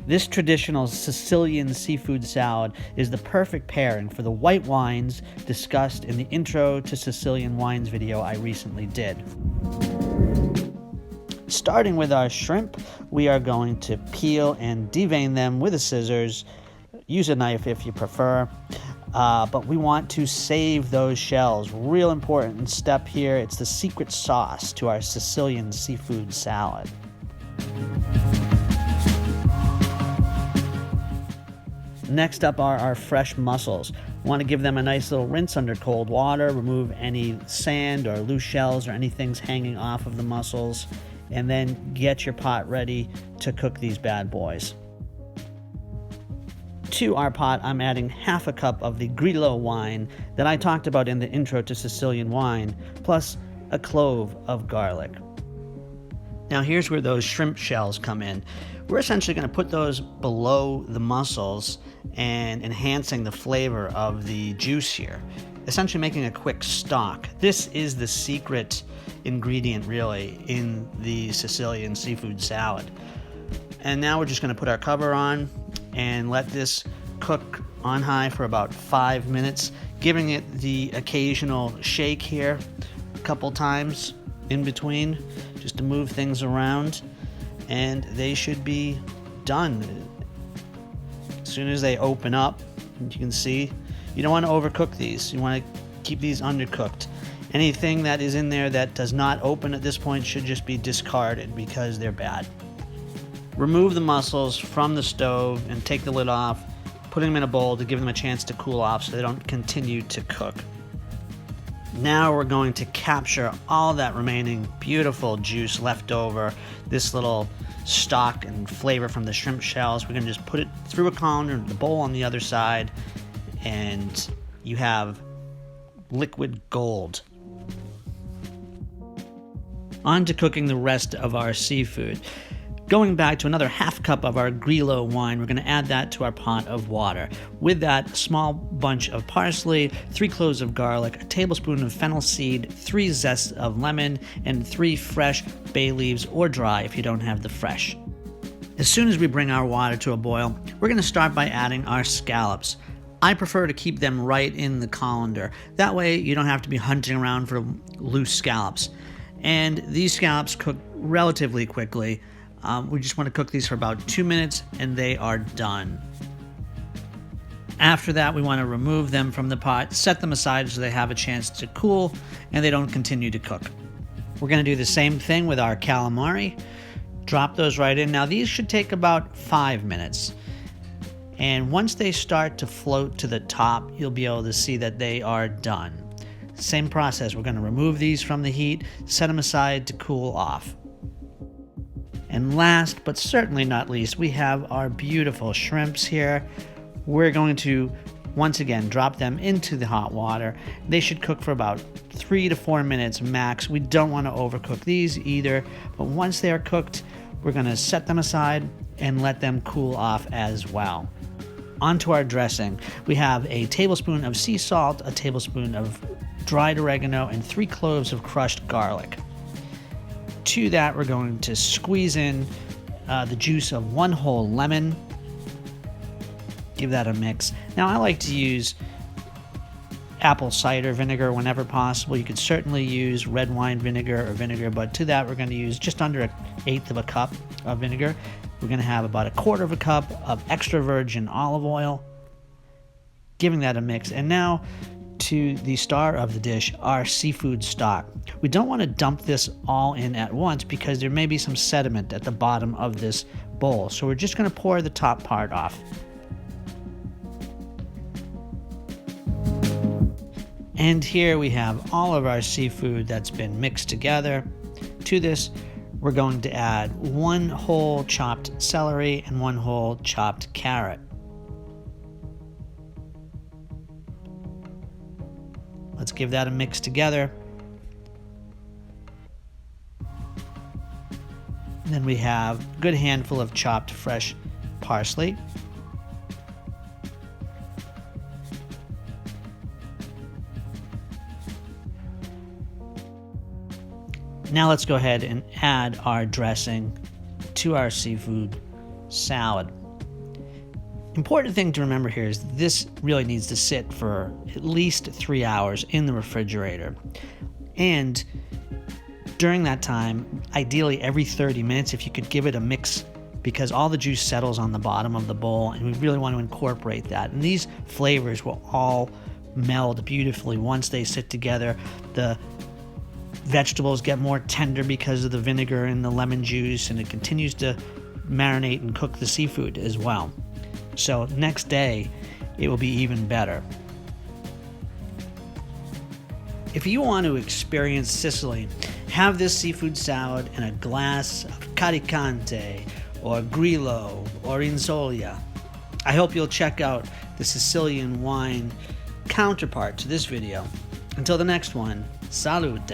This traditional Sicilian seafood salad is the perfect pairing for the white wines discussed in the Intro to Sicilian Wines video I recently did. Starting with our shrimp, we are going to peel and devein them with the scissors. Use a knife if you prefer, but we want to save those shells. Real important step here. It's the secret sauce to our Sicilian seafood salad. Next up are our fresh mussels. Want to give them a nice little rinse under cold water, remove any sand or loose shells or anything hanging off of the mussels, and then get your pot ready to cook these bad boys. To our pot, I'm adding half a cup of the Grillo wine that I talked about in the Intro to Sicilian Wine, plus a clove of garlic. Now here's where those shrimp shells come in. We're essentially going to put those below the mussels and enhancing the flavor of the juice here, essentially making a quick stock. This is the secret ingredient, really, in the Sicilian seafood salad. And now we're just going to put our cover on and let this cook on high for about 5 minutes, giving it the occasional shake here a couple times in between just to move things around, and they should be done. As soon as they open up, you can see, you don't want to overcook these. You want to keep these undercooked. Anything that is in there that does not open at this point should just be discarded because they're bad. Remove the mussels from the stove and take the lid off, putting them in a bowl to give them a chance to cool off so they don't continue to cook. Now we're going to capture all that remaining beautiful juice left over, this little stock and flavor from the shrimp shells. We're going to just put it through a colander into the bowl on the other side, and you have liquid gold. On to cooking the rest of our seafood. Going back to another half cup of our Grillo wine, we're going to add that to our pot of water. With that, a small bunch of parsley, 3 cloves of garlic, a tablespoon of fennel seed, 3 zests of lemon, and 3 fresh bay leaves, or dry if you don't have the fresh. As soon as we bring our water to a boil, we're going to start by adding our scallops. I prefer to keep them right in the colander. That way you don't have to be hunting around for loose scallops. And these scallops cook relatively quickly. We just want to cook these for about 2 minutes and they are done. After that, we want to remove them from the pot, set them aside so they have a chance to cool and they don't continue to cook. We're going to do the same thing with our calamari. Drop those right in. Now these should take about 5 minutes. And once they start to float to the top, you'll be able to see that they are done. Same process. We're going to remove these from the heat, set them aside to cool off. And last, but certainly not least, we have our beautiful shrimps here. We're going to, once again, drop them into the hot water. They should cook for about 3 to 4 minutes max. We don't want to overcook these either, but once they are cooked, we're going to set them aside and let them cool off as well. Onto our dressing. We have a tablespoon of sea salt, a tablespoon of dried oregano, and 3 cloves of crushed garlic. To that, we're going to squeeze in the juice of 1 whole lemon. Give that a mix. Now, I like to use apple cider vinegar whenever possible. You could certainly use red wine vinegar or vinegar, but to that, we're going to use just under 1/8 of a cup of vinegar. We're going to have about 1/4 of a cup of extra virgin olive oil. Giving that a mix. And now, to the star of the dish, our seafood stock. We don't want to dump this all in at once because there may be some sediment at the bottom of this bowl. So we're just going to pour the top part off. And here we have all of our seafood that's been mixed together. To this, we're going to add 1 whole chopped celery and 1 whole chopped carrot. Let's give that a mix together. Then we have a good handful of chopped fresh parsley. Now let's go ahead and add our dressing to our seafood salad. Important thing to remember here is this really needs to sit for at least 3 hours in the refrigerator. And during that time, ideally every 30 minutes, if you could give it a mix, because all the juice settles on the bottom of the bowl, and we really want to incorporate that. And these flavors will all meld beautifully once they sit together. The vegetables get more tender because of the vinegar and the lemon juice, and it continues to marinate and cook the seafood as well. So next day, it will be even better. If you want to experience Sicily, have this seafood salad and a glass of caricante or grillo or insolia. I hope you'll check out the Sicilian wine counterpart to this video. Until the next one, salute!